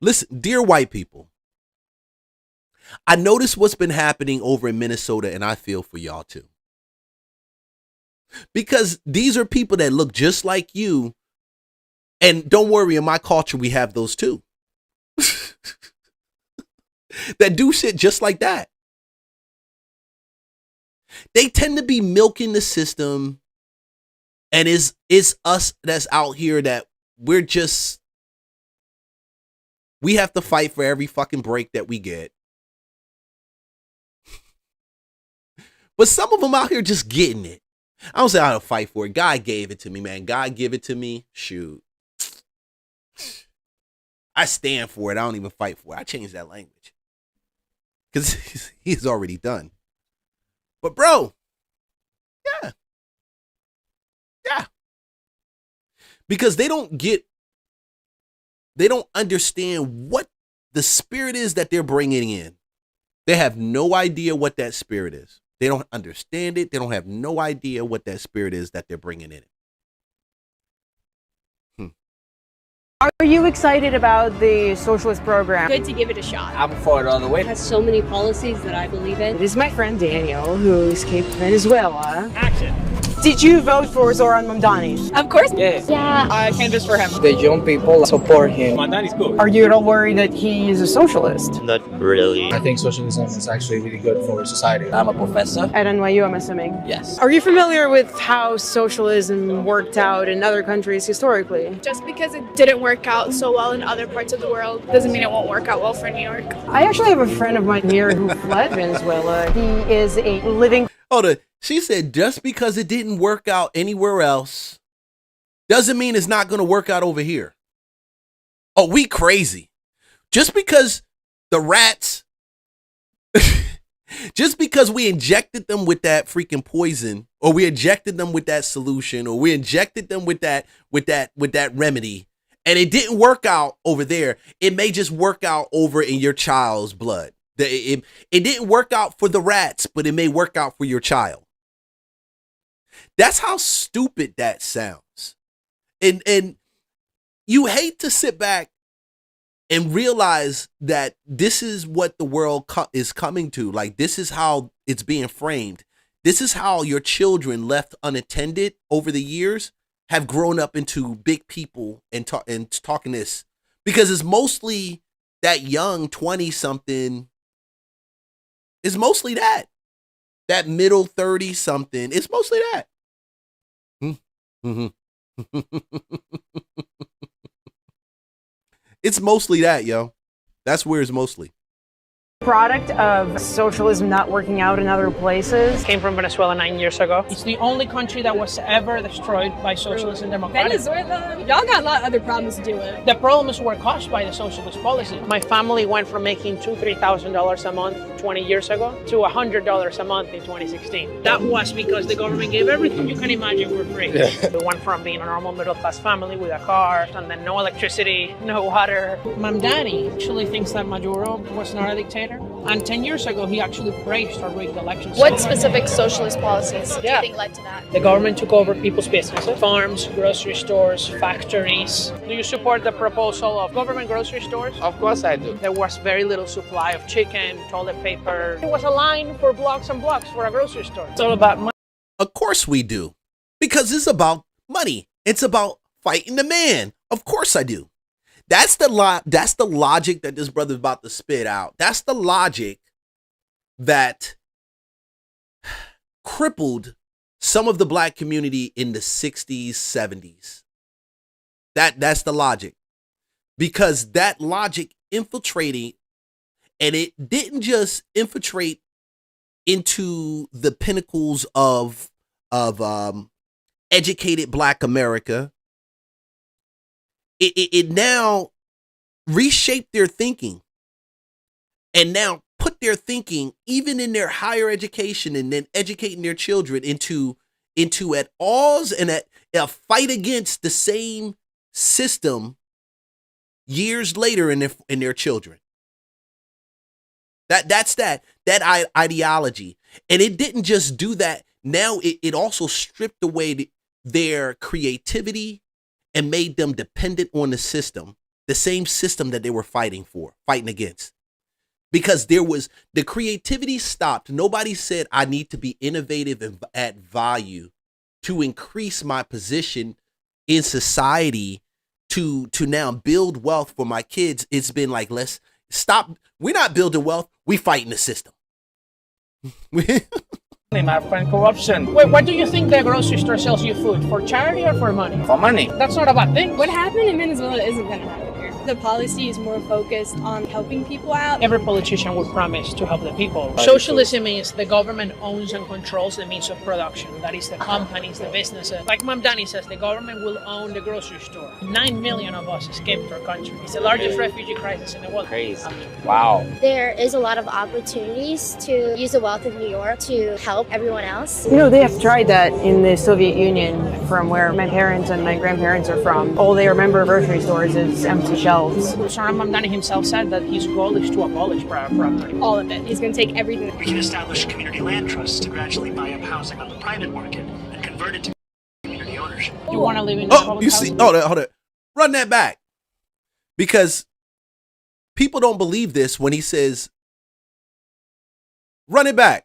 Listen, dear white people, I notice what's been happening over in Minnesota, and I feel for y'all too. Because these are people that look just like you. And don't worry, in my culture, we have those too. That do shit just like that. They tend to be milking the system. And it's us that's out here that we have to fight for every fucking break that we get. But some of them out here just getting it. I don't say I don't fight for it. God gave it to me, man. God give it to me. Shoot. I stand for it. I don't even fight for it. I changed that language. Because he's already done. But bro, yeah. Yeah. Because they don't understand what the spirit is that they're bringing in. They have no idea what that spirit is. They don't understand it. They don't have no idea what that spirit is that they're bringing in. Are you excited about the socialist program? Good to give it a shot. I'm for it all the way. It has so many policies that I believe in. This is my friend Daniel, who escaped Venezuela. Action. Did you vote for Zoran Mamdani? Of course. Yes. Yeah. I canvass for him. The young people support him. Mandani's good. Are you at all worried that he is a socialist? Not really. I think socialism is actually really good for society. I'm a professor. At NYU, I'm assuming. Yes. Are you familiar with how socialism worked out in other countries historically? Just because it didn't work out so well in other parts of the world doesn't mean it won't work out well for New York. I actually have a friend of mine here who fled Venezuela. He is a living... She said just because it didn't work out anywhere else doesn't mean it's not going to work out over here. Oh, we crazy. Just because the rats, just because we injected them with that freaking poison, or we injected them with that solution, or we injected them with that remedy, and it didn't work out over there, it may just work out over in your child's blood. It didn't work out for the rats, but it may work out for your child. That's how stupid that sounds. And you hate to sit back and realize that this is what the world is coming to. Like, this is how it's being framed. This is how your children left unattended over the years have grown up into big people and talking this. Because it's mostly that young 20-something. It's mostly that. That middle 30-something. It's mostly that. Mm-hmm. It's mostly that, yo. That's where it's mostly. Product of socialism not working out in other places. Came from Venezuela 9 years ago. It's the only country that was ever destroyed by socialists and democratic. Venezuela? Y'all got a lot of other problems to deal with. The problems were caused by the socialist policy. My family went from making $2,000-$3,000 a month 20 years ago to $100 a month in 2016. That was because the government gave everything you can imagine for free. We went from being a normal middle-class family with a car, and then no electricity, no water. Mamdani actually thinks that Maduro was not a dictator. And 10 years ago, he actually praised our rigged elections. What specific socialist policies do you think led to that? The government took over people's businesses, farms, grocery stores, factories. Do you support the proposal of government grocery stores? Of course I do. There was very little supply of chicken, toilet paper. There was a line for blocks and blocks for a grocery store. It's all about money. Of course we do. Because it's about money. It's about fighting the man. Of course I do. That's the logic that this brother's about to spit out. That's the logic that crippled some of the black community in the 60s, 70s. That's the logic. Because that logic infiltrated, and it didn't just infiltrate into the pinnacles of educated black America. It now reshaped their thinking, and now put their thinking even in their higher education, and then educating their children into at odds and at a fight against the same system years later in their children. That's that ideology. And it didn't just do that. Now it also stripped away their creativity and made them dependent on the system. the same system that they were fighting against. Because the creativity stopped. Nobody said I need to be innovative and add value to increase my position in society to now build wealth for my kids. It's been like, let's stop. We're not building wealth. We fighting the system. My friend, corruption. Wait, why do you think the grocery store sells you food? For charity or for money? For money. That's not a bad thing. What happened in Venezuela isn't going to happen here. The policy is more focused on helping people out. Every politician would promise to help the people. Socialism means the government owns and controls the means of production. That is the companies, the businesses. Like Mom Danny says, the government will own the grocery store. 9 million of us escaped our country. It's the largest refugee crisis in the world. Crazy. Wow. There is a lot of opportunities to use the wealth of New York to help everyone else. You know, they have tried that in the Soviet Union, from where my parents and my grandparents are from. All they remember of grocery stores is empty shelves. Saram Mamdani himself said that his goal is to abolish private property. All of it. He's going to take everything. We can establish community land trusts to gradually buy up housing on the private market and convert it to community ownership. You want to live in Oh, you see, hold on. Run that back. Because people don't believe this when he says, run it back.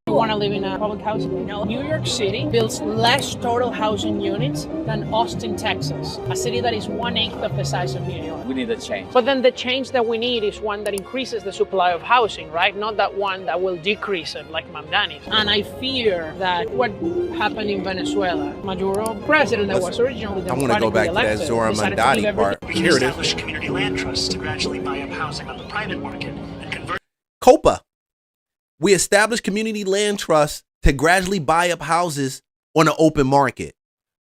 You want to live in a public housing? No. New York City builds less total housing units than Austin, Texas, a city that is 1/8 of the size of New York. We need a change. But then the change that we need is one that increases the supply of housing, right? Not that one that will decrease it, like Mamdani. And I fear that what happened in Venezuela, Maduro, president that was originally democratically I want to go back to that Zora Mandani part. We can Here it is. establish community land trusts to gradually buy up housing on the private market and convert. COPA. We establish community land trusts to gradually buy up houses on an open market.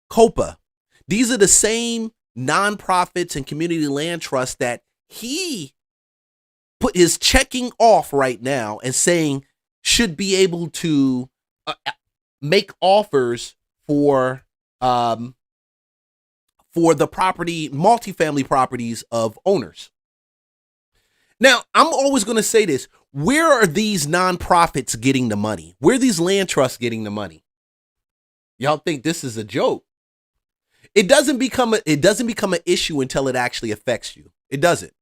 COPA. These are the same nonprofits and community land trusts that he is checking off right now and saying should be able to make offers for the property, multifamily properties of owners. Now, I'm always going to say this. Where are these nonprofits getting the money? Where are these land trusts getting the money? Y'all think this is a joke? It doesn't become an issue until it actually affects you. It doesn't.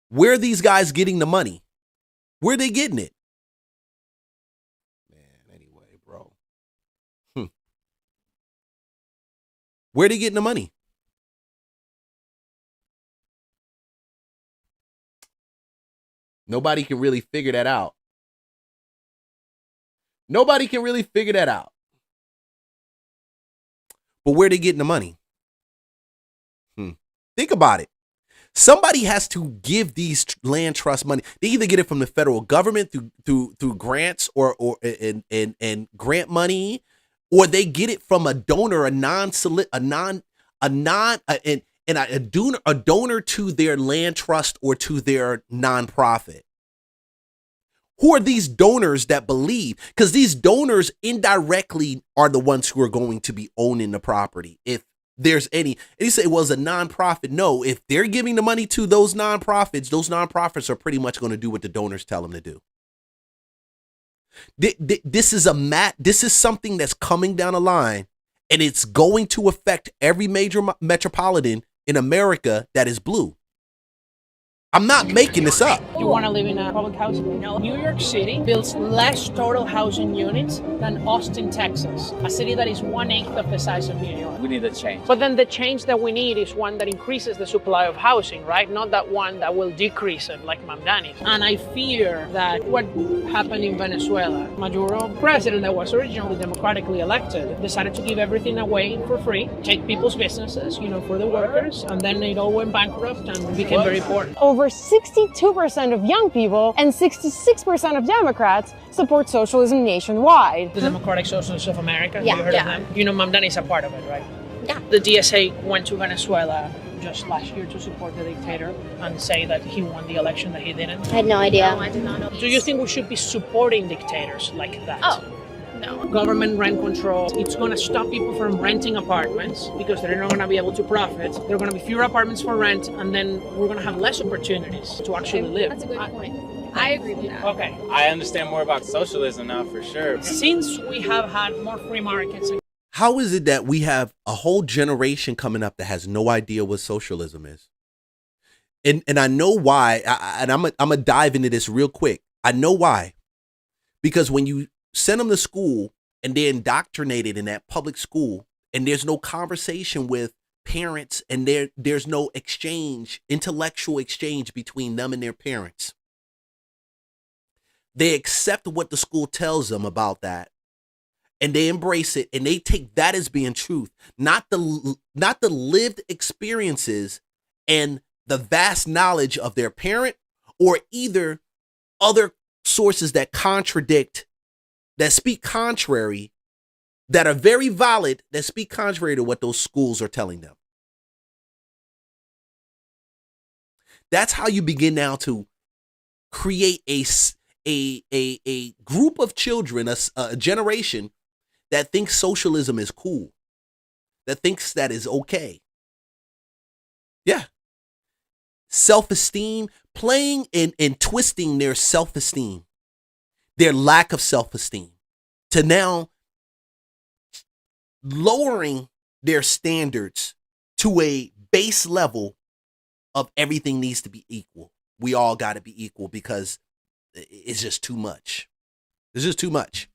Where are these guys getting the money? Where are they getting it? Man, anyway, bro. Where are they getting the money? Nobody can really figure that out. Nobody can really figure that out. But where are they getting the money? Think about it. Somebody has to give these land trust money. They either get it from the federal government through grants or grant money, or they get it from a donor, a donor to their land trust or to their nonprofit. Who are these donors that believe? Because these donors indirectly are the ones who are going to be owning the property. If there's any, and you say, well, it's a nonprofit. No, if they're giving the money to those nonprofits are pretty much going to do what the donors tell them to do. This is something that's coming down the line, and it's going to affect every major metropolitan in America that is blue. I'm not making this up. You want to live in a public housing? No. New York City builds less total housing units than Austin, Texas, a city that is 1/8 of the size of New York. We need a change. But then the change that we need is one that increases the supply of housing, right? Not that one that will decrease it, like Mamdani. And I fear that what happened in Venezuela, Maduro, president that was originally democratically elected, decided to give everything away for free, take people's businesses, for the workers, and then it all went bankrupt and became very poor. Over 62% of young people and 66% of Democrats support socialism nationwide. The Democratic Socialists of America, Yeah, have you heard yeah. of them? Mamdani is a part of it, right? Yeah. The DSA went to Venezuela just last year to support the dictator and say that he won the election that he didn't. I had no idea. No, I did not know. Do you think we should be supporting dictators like that? Oh, no. Government rent control, it's going to stop people from renting apartments because they're not going to be able to profit. There are going to be fewer apartments for rent, and then we're going to have less opportunities to actually live. That's a good point. I agree with that. Okay. I understand more about socialism now for sure. Since we have had more free markets. How is it that we have a whole generation coming up that has no idea what socialism is? And I know why, and I'm gonna dive into this real quick. I know why. Because when you send them to school and they're indoctrinated in that public school, and there's no conversation with parents, and there's no exchange, intellectual exchange between them and their parents. They accept what the school tells them about that, and they embrace it, and they take that as being truth, not the lived experiences and the vast knowledge of their parent, or either other sources that contradict, that speak contrary, that are very valid, that speak contrary to what those schools are telling them. That's how you begin now to create a group of children, a generation that thinks socialism is cool, that thinks that is okay. Yeah. Self-esteem, playing and twisting their self-esteem, their lack of self-esteem, to now lowering their standards to a base level of everything needs to be equal. We all got to be equal because it's just too much. It's just too much.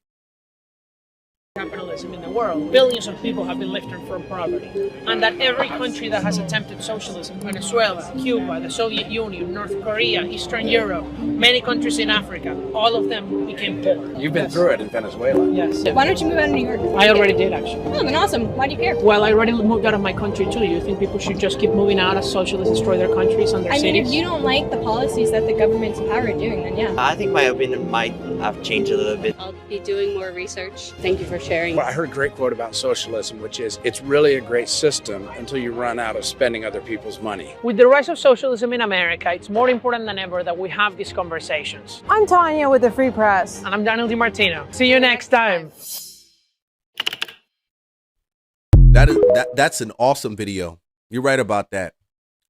Capitalism in the world. Billions of people have been lifted from poverty. And that every country that has attempted socialism, Venezuela, Cuba, the Soviet Union, North Korea, Eastern Europe, many countries in Africa, all of them became poor. You've been through it in Venezuela. Yes. Why don't you move out of New York? I already did, actually. Oh, then awesome. Why do you care? Well, I already moved out of my country too. You think people should just keep moving out as socialists destroy their countries and their I mean, cities? if you don't like the policies that the government's in power are doing, then yeah. I think my opinion might have changed a little bit. I'll be doing more research. Thank you for sharing. Well, I heard a great quote about socialism, which is, it's really a great system until you run out of spending other people's money. With the rise of socialism in America, it's more important than ever that we have these conversations. I'm Tanya with the Free Press. And I'm Daniel DiMartino. See you next time. That's an awesome video. You're right about that.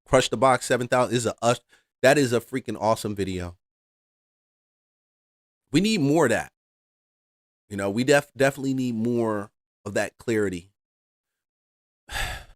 Crush the Box 7,000 that is a freaking awesome video. We need more of that. You know, we definitely need more of that clarity